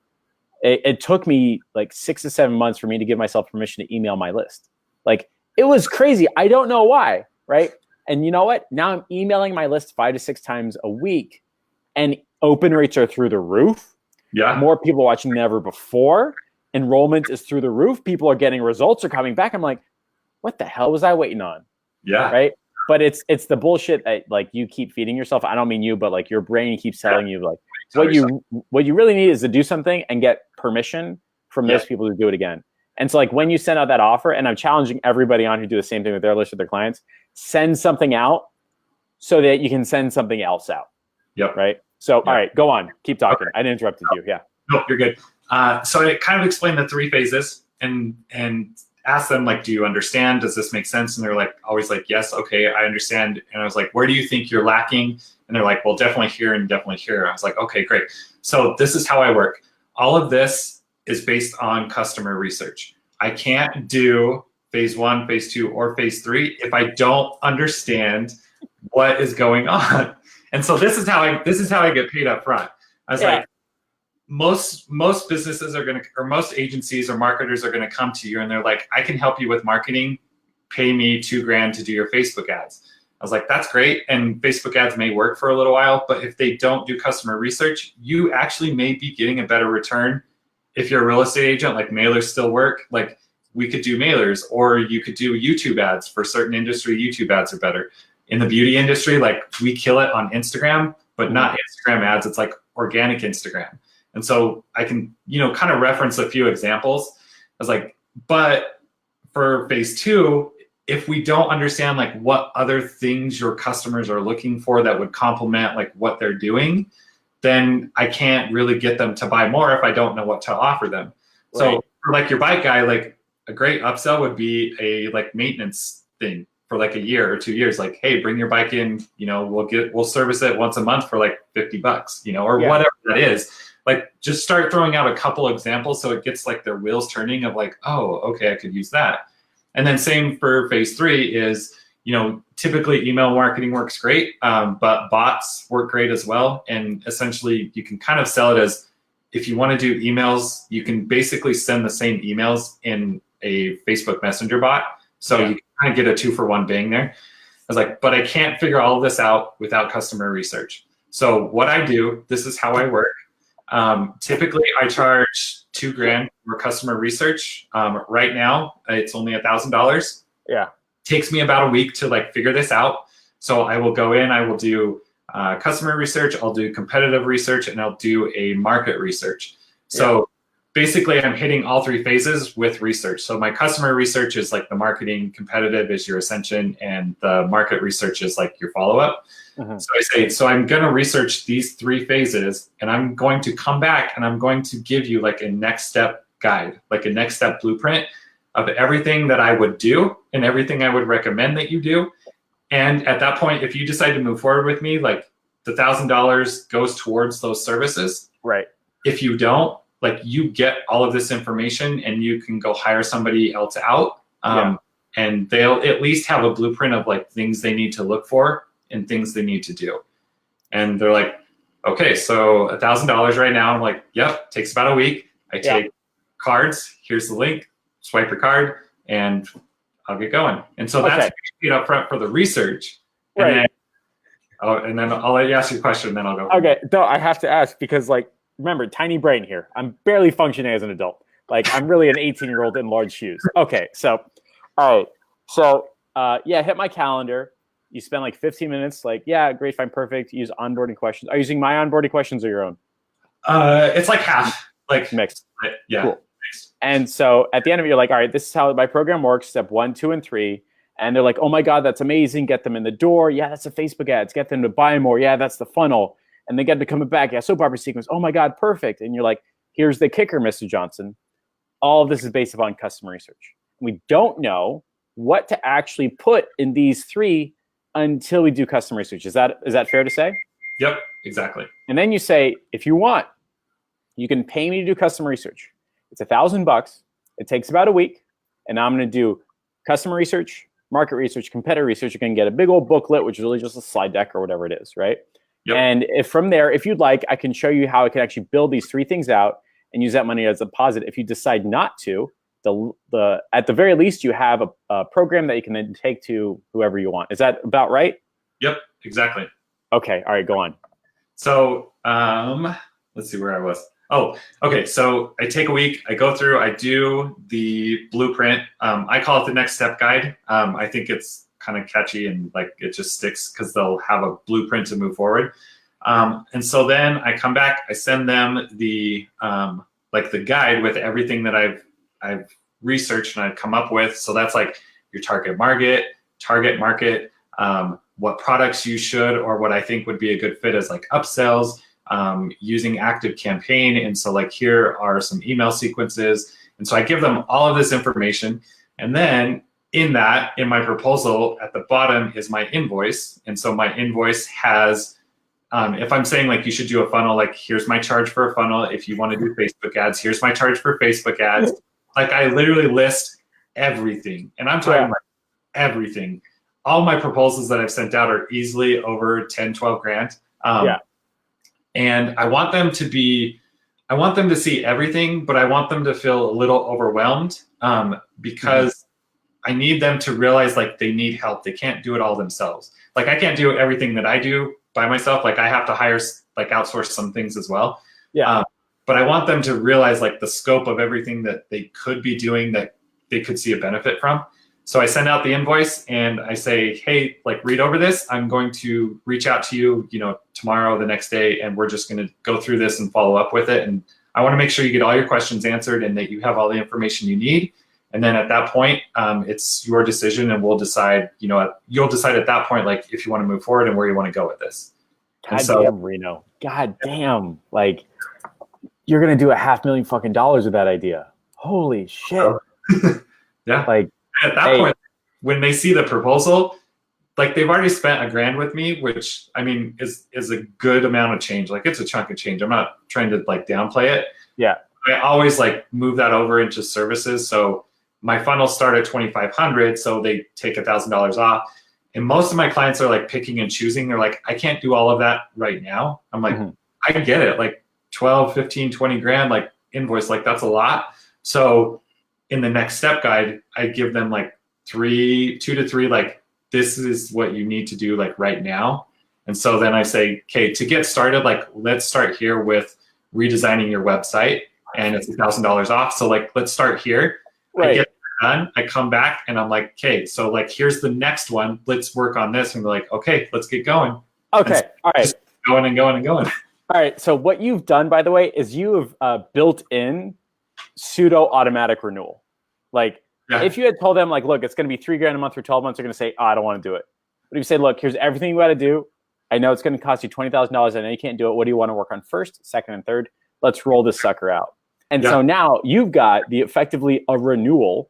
it took me like 6 to 7 months for me to give myself permission to email my list. Like, it was crazy. I don't know why, right? And you know what? Now I'm emailing my list 5 to 6 times a week, and open rates are through the roof. Yeah. More people watching than ever before. Enrollment is through the roof. People are getting results, are coming back. I'm like, what the hell was I waiting on? Yeah. Right? But it's the bullshit that like you keep feeding yourself. I don't mean you, but like your brain keeps telling you like what you really need is to do something and get permission from those people to do it again. And so like when you send out that offer, and I'm challenging everybody on who do the same thing with their list of their clients, send something out so that you can send something else out. Yep. Right. So, all right, go on. Keep talking. Okay. I interrupted you. Yeah. No, you're good. So I kind of explained the 3 phases and asked them, like, do you understand? Does this make sense? And they're like, always like, yes, okay, I understand. And I was like, where do you think you're lacking? And they're like, well, definitely here and definitely here. I was like, okay, great. So this is how I work. All of this is based on customer research. I can't do phase 1, phase 2, or phase 3 if I don't understand what is going on. And so this is how I get paid up front. I was like, most businesses are gonna, or most agencies or marketers are gonna come to you and they're like, I can help you with marketing, pay me $2,000 to do your Facebook ads. I was like, that's great. And Facebook ads may work for a little while, but if they don't do customer research, you actually may be getting a better return if you're a real estate agent, like mailers still work. Like we could do mailers, or you could do YouTube ads. For certain industry, YouTube ads are better. In the beauty industry, like we kill it on Instagram, but not Instagram ads. It's like organic Instagram. And so I can, kind of reference a few examples. I was like, but for phase 2, if we don't understand like what other things your customers are looking for that would complement like what they're doing, then I can't really get them to buy more if I don't know what to offer them. Right. So for like your bike guy, like a great upsell would be a like maintenance thing for like a year or 2 years. Like, hey, bring your bike in, we'll service it once a month for like $50, or whatever that is. Like just start throwing out a couple examples so it gets like their wheels turning of like, oh, okay, I could use that. And then same for phase 3 is, typically email marketing works great, but bots work great as well. And essentially you can kind of sell it as, if you want to do emails, you can basically send the same emails in a Facebook Messenger bot. So you can kind of get a 2-for-1 bang there. I was like, but I can't figure all of this out without customer research. So what I do, this is how I work. Typically I charge $2,000 for customer research. Right now it's only $1,000. Yeah. Takes me about a week to like figure this out. So I will go in, I will do customer research, I'll do competitive research, and I'll do a market research. So basically I'm hitting all 3 phases with research. So my customer research is like the marketing, competitive is your ascension, and the market research is like your follow-up. So I say, so I'm going to research these 3 phases, and I'm going to come back and I'm going to give you like a next step guide, like a next step blueprint of everything that I would do and everything I would recommend that you do. And at that point, if you decide to move forward with me, like the $1,000 goes towards those services. Right. If you don't, like you get all of this information and you can go hire somebody else out. And they'll at least have a blueprint of like things they need to look for and things they need to do. And they're like, okay, so $1,000 right now. I'm like, yep, takes about a week. I take cards, here's the link, swipe your card, and I'll get going. And so that's up front for the research. And then I'll let you ask your question, and then I'll go. Okay, no, I have to ask because, like, remember, tiny brain here. I'm barely functioning as an adult. Like, I'm really an 18-year-old in large shoes. Okay, so, all right. So, hit my calendar. You spend like 15 minutes, like, great, fine, perfect. Use onboarding questions. Are you using my onboarding questions or your own? It's like half, like mixed. Yeah. Cool. And so at the end of it, you're like, all right, this is how my program works, step 1, 2, and 3. And they're like, oh my God, that's amazing. Get them in the door. Yeah, that's the Facebook ads. Get them to buy more. Yeah, that's the funnel. And they get to come back. Yeah, soap opera sequence. Oh my God, perfect. And you're like, here's the kicker, Mr. Johnson. All of this is based upon customer research. We don't know what to actually put in these 3 until we do customer research. Is that fair to say? Yep, exactly. And then you say, if you want, you can pay me to do customer research. It's $1,000. It takes about a week. And I'm going to do customer research, market research, competitor research. You're going to get a big old booklet, which is really just a slide deck or whatever it is, right? Yep. And if from there, if you'd like, I can show you how I can actually build these 3 things out and use that money as a deposit. If you decide not to, at the very least, you have a program that you can then take to whoever you want. Is that about right? Yep, exactly. Okay, all right, go on. So let's see where I was. Oh, okay. So I take a week, I go through, I do the blueprint. I call it the next step guide. I think it's kind of catchy and like it just sticks because they'll have a blueprint to move forward. And so then I come back, I send them the the guide with everything that I've researched and I've come up with. So that's like your target market, what products you should, or what I think would be a good fit as like upsells, using Active Campaign. And so like here are some email sequences. And so I give them all of this information. And then in my proposal at the bottom is my invoice. And so my invoice has, if I'm saying like you should do a funnel, like here's my charge for a funnel. If you want to do Facebook ads, here's my charge for Facebook ads. Like I literally list everything. And I'm talking like everything. All my proposals that I've sent out are easily over 10, 12 grand. And I want them to see everything, but I want them to feel a little overwhelmed because I need them to realize like they need help. They can't do it all themselves. Like I can't do everything that I do by myself. Like I have to outsource some things as well. but I want them to realize like the scope of everything that they could be doing that they could see a benefit from. So I send out the invoice and I say, hey, like read over this. I'm going to reach out to you, tomorrow, the next day, and we're just going to go through this and follow up with it. And I want to make sure you get all your questions answered and that you have all the information you need. And then at that point, it's your decision, and we'll decide. You'll decide at that point, like if you want to move forward and where you want to go with this. God damn, Reno. God damn, like you're gonna do $500,000 fucking with that idea. Holy shit. Yeah. Like at that point, when they see the proposal, like they've already spent $1,000 with me, which I mean is a good amount of change. Like it's a chunk of change. I'm not trying to like downplay it. Yeah. I always like move that over into services. So my funnels start at 2,500, so they take $1,000 off. And most of my clients are like picking and choosing. They're like, I can't do all of that right now. I'm like, I get it. Like 12, 15, 20 grand, like invoice, like that's a lot. So in the next step guide, I give them like 2 to 3, like this is what you need to do like right now. And so then I say, okay, to get started, like let's start here with redesigning your website, and it's $1,000 off. So like, let's start here. Right. I get done. I come back and I'm like, okay, so like, here's the next one. Let's work on this. And we're like, okay, let's get going. Okay. So all right. Going and going and going. All right. So what you've done, by the way, is you have built in pseudo automatic renewal. Like if you had told them like, look, it's going to be $3,000 a month for 12 months, they're going to say, oh, I don't want to do it. But if you say, look, here's everything you got to do. I know it's going to cost you $20,000. I know you can't do it. What do you want to work on first, second, and third? Let's roll this sucker out. And so now you've got effectively a renewal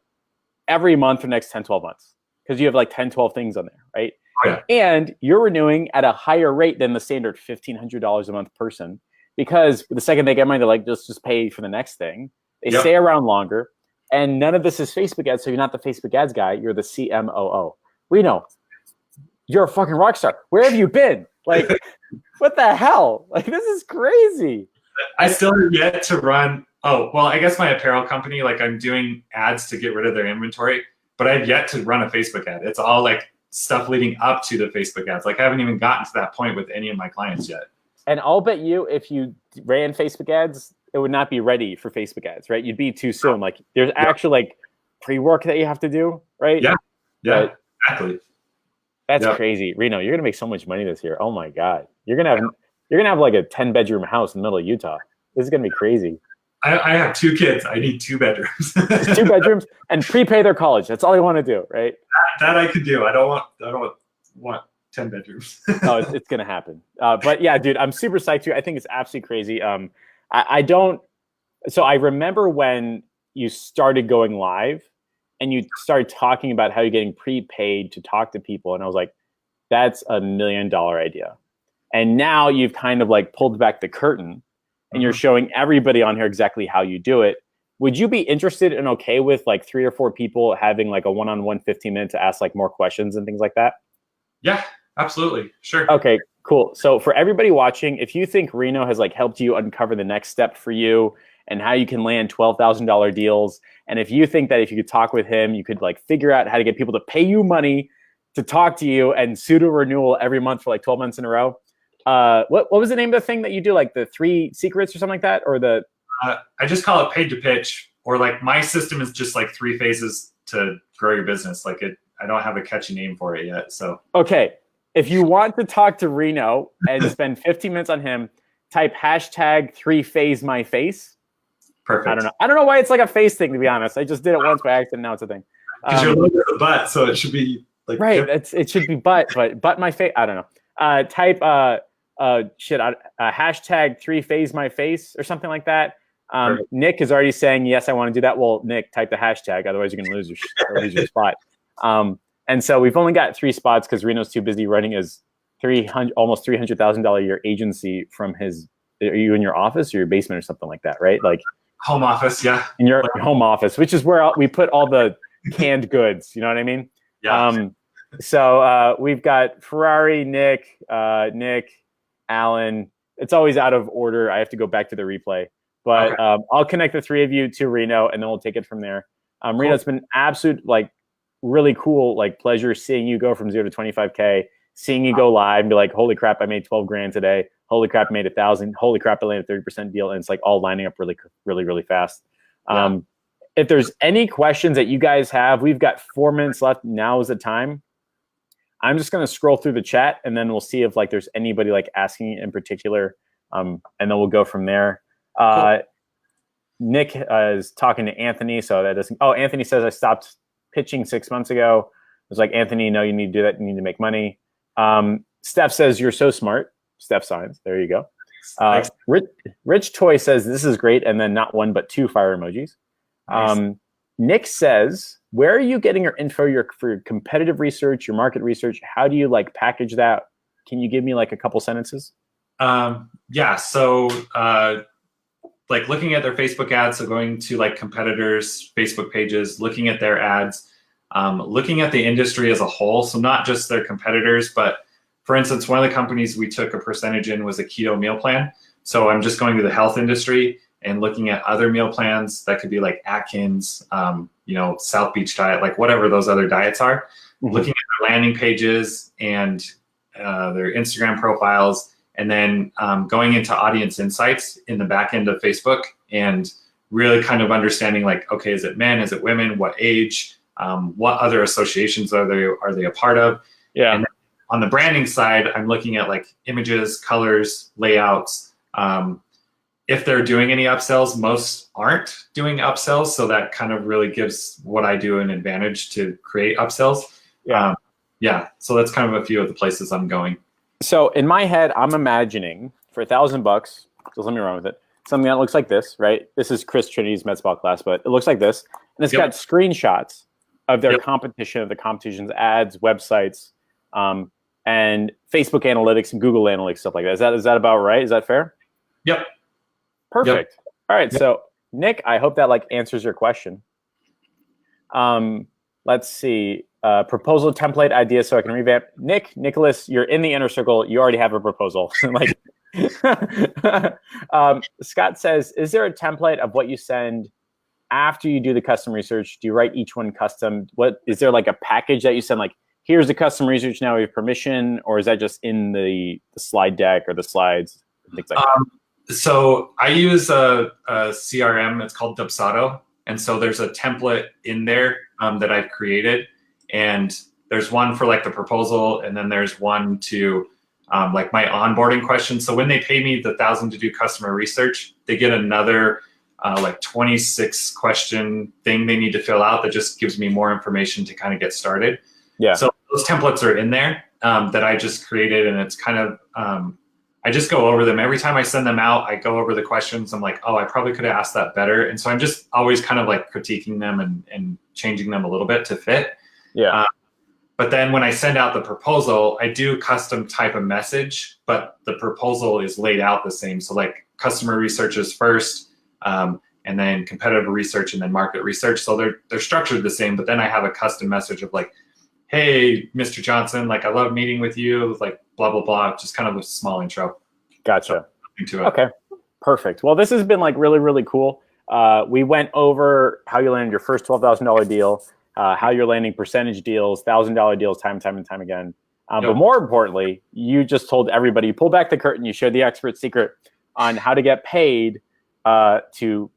every month for the next 10, 12 months because you have like 10, 12 things on there, right? Oh, yeah. And you're renewing at a higher rate than the standard $1,500 a month person because the second they get money, they're like, just pay for the next thing. They stay around longer. And none of this is Facebook ads, so you're not the Facebook ads guy. You're the CMOO. We know. You're a fucking rock star. Where have you been? Like, what the hell? Like, this is crazy. I still have yet to run. Oh, well, I guess my apparel company, like I'm doing ads to get rid of their inventory, but I've yet to run a Facebook ad. It's all like stuff leading up to the Facebook ads. Like I haven't even gotten to that point with any of my clients yet. And I'll bet you if you ran Facebook ads, it would not be ready for Facebook ads, right? You'd be too soon. Like there's actual like pre-work that you have to do, right? Yeah, but exactly. That's crazy. Reno, you're gonna make so much money this year. Oh my God. You're gonna have like a 10-bedroom house in the middle of Utah. This is gonna be crazy. I have 2 kids. I need 2 bedrooms. 2 bedrooms and prepay their college. That's all you want to do, right? That I could do. I don't want 10 bedrooms. No, it's gonna happen. But yeah, dude, I'm super psyched too. I think it's absolutely crazy. So I remember when you started going live and you started talking about how you're getting prepaid to talk to people. And I was like, that's $1 million idea. And now you've kind of like pulled back the curtain and you're showing everybody on here exactly how you do it. Would you be interested and okay with like 3 or 4 people having like a one-on-one 15-minute to ask like more questions and things like that? Yeah, absolutely. Sure. Okay, cool. So for everybody watching, if you think Reno has like helped you uncover the next step for you and how you can land $12,000 deals, and if you think that if you could talk with him, you could like figure out how to get people to pay you money to talk to you and pseudo renewal every month for like 12 months in a row. What was the name of the thing that you do? Like the 3 secrets or something like that? Or the I just call it paid to pitch, or like my system is just like 3 phases to grow your business. Like I don't have a catchy name for it yet. So okay. If you want to talk to Reno and spend 15 minutes on him, type #3phase my face. Perfect. I don't know why it's like a face thing, to be honest. I just did it once by accident. Now it's a thing. Because you're looking at the butt, so it should be like right. It should be butt my face. I don't know. Type #3phase my face or something like that. Nick is already saying yes, I want to do that. Well, Nick, type the hashtag, otherwise you're gonna lose your spot. And so we've only got 3 spots because Reno's too busy running his almost $300,000 a year agency from his. Are you in your office or your basement or something like that? Right, like home office, yeah. In your home office, which is where we put all the canned goods. You know what I mean? Yeah. So we've got Ferrari, Nick, Alan. It's always out of order. I have to go back to the replay. But okay. I'll connect the 3 of you to Reno, and then we'll take it from there. Reno, it's been absolute, like, really cool, like, pleasure seeing you go from 0 to 25K. seeing you go live and be like, holy crap, I made 12 grand today. Holy crap, I made 1,000. Holy crap, I landed a 30% deal. And it's like all lining up really, really, really fast. Yeah. If there's any questions that you guys have, we've got 4 minutes left. Now is the time. I'm just going to scroll through the chat and then we'll see if like there's anybody like asking in particular. And then we'll go from there. Cool. Nick is talking to Anthony. So that doesn't, oh, Anthony says I stopped pitching 6 months ago. It's like, Anthony, no, you need to do that. You need to make money. Steph says, you're so smart. Steph signs. There you go. Rich Toy says, this is great. And then not one, but 2 fire emojis. Nice. Nick says, where are you getting your info for your competitive research, your market research? How do you like package that? Can you give me like a couple sentences? Yeah. So like looking at their Facebook ads, so going to like competitors' Facebook pages, looking at their ads, looking at the industry as a whole. So not just their competitors, but for instance, one of the companies we took a percentage in was a keto meal plan. So I'm just going to the health industry and looking at other meal plans that could be like Atkins, South Beach diet, like whatever those other diets are, looking at their landing pages and their Instagram profiles, and then going into audience insights in the back end of Facebook and really kind of understanding like, okay, is it men, is it women, what age, what other associations are they a part of? Yeah. And on the branding side, I'm looking at like images, colors, layouts. If they're doing any upsells, most aren't doing upsells. So that kind of really gives what I do an advantage to create upsells. Yeah. So that's kind of a few of the places I'm going. So in my head, I'm imagining for $1,000, just let me run with it, something that looks like this, right? This is Chris Trinity's med spa class, but it looks like this. And it's got screenshots of their competition, of the competition's ads, websites, and Facebook analytics and Google analytics, stuff like that. Is that about right? Is that fair? Yep. Perfect. Yep. All right. Yep. So Nick, I hope that like answers your question. Let's see. Proposal template idea so I can revamp. Nicholas, you're in the inner circle. You already have a proposal. Like, Scott says, is there a template of what you send after you do the custom research? Do you write each one custom? What is there like a package that you send? Like, here's the custom research. Now we have permission, or is that just in the slide deck or the slides, things like that? So I use a CRM. It's called Dubsado, and so there's a template in there that I've created. And there's one for like the proposal, and then there's one to like my onboarding questions. So when they pay me the $1,000 to do customer research, they get another like 26 question thing they need to fill out that just gives me more information to kind of get started. Yeah. So those templates are in there that I just created, and it's kind of I just go over them every time I send them out. I go over the questions. I'm like, oh, I probably could have asked that better. And so I'm just always kind of like critiquing them and changing them a little bit to fit. Yeah. But then when I send out the proposal, I do custom type a message, but the proposal is laid out the same. So like customer research is first, and then competitive research, and then market research. So they're structured the same, but then I have a custom message of like, hey, Mr. Johnson, like I love meeting with you, like blah, blah, blah, just kind of a small intro. Gotcha. To it. Okay, perfect. Well, this has been like really, really cool. We went over how you landed your first $12,000 deal, how you're landing percentage deals, $1,000 deals time and time again. But more importantly, you just told everybody, you pulled back the curtain, you shared the expert secret on how to get paid to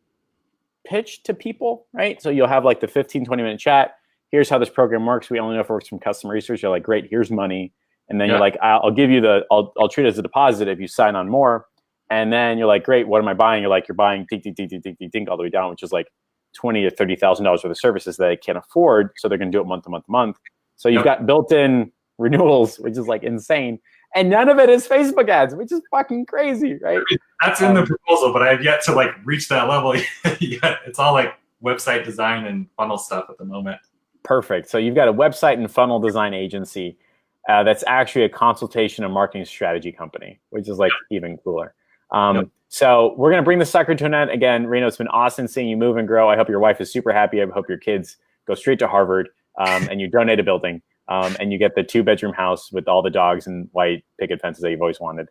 pitch to people, right? So you'll have like the 15, 20-minute chat. Here's how this program works. We only know if it works from customer research. You're like, great, here's money. And then you're like, I'll give you I'll treat it as a deposit if you sign on more. And then you're like, great, what am I buying? You're like, you're buying ding all the way down, which is like $20,000 to $30,000 worth of services that they can't afford. So they're going to do it month to month. So you've got built-in renewals, which is like insane. And none of it is Facebook ads, which is fucking crazy, right? That's in the proposal, but I've yet to like reach that level. Yeah, it's all like website design and funnel stuff at the moment. Perfect. So you've got a website and funnel design agency that's actually a consultation and marketing strategy company, which is like even cooler. So we're going to bring the sucker to an end. Again, Reno, it's been awesome seeing you move and grow. I hope your wife is super happy. I hope your kids go straight to Harvard and you donate a building and you get the 2-bedroom house with all the dogs and white picket fences that you've always wanted.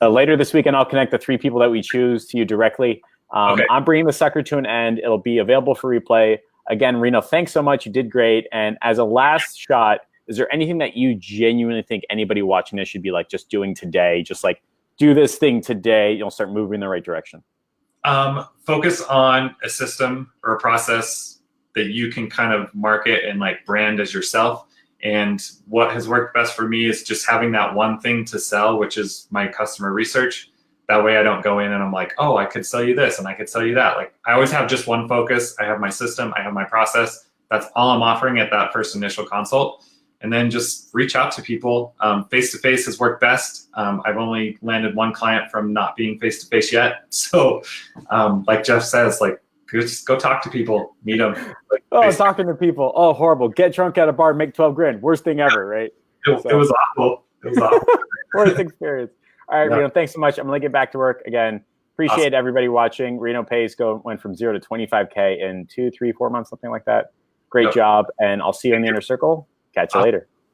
Later this weekend, I'll connect the 3 people that we choose to you directly. I'm bringing the sucker to an end. It'll be available for replay. Again, Reno, thanks so much. You did great. And as a last shot, Is there anything that you genuinely think anybody watching this should be like just doing today? Just like do this thing today, you'll start moving in the right direction. Focus on a system or a process that you can kind of market and like brand as yourself. And what has worked best for me is just having that one thing to sell, which is my customer research. That way I don't go in and I'm like, oh, I could sell you this and I could sell you that. Like I always have just one focus. I have my system, I have my process. That's all I'm offering at that first initial consult. And then just reach out to people. Face-to-face has worked best. I've only landed one client from not being face-to-face yet. So like Jeff says, like just go talk to people, meet them. Like, talking to people. Oh, horrible. Get drunk at a bar, make 12 grand. Worst thing ever, right? It was awful. It was awful. Worst experience. All right, Reno, thanks so much. I'm going to get back to work again. Appreciate everybody watching. Reno Pays went from 0 to 25K in 2, 3, 4 months, something like that. Great job. And I'll see you in the inner circle. Catch you later.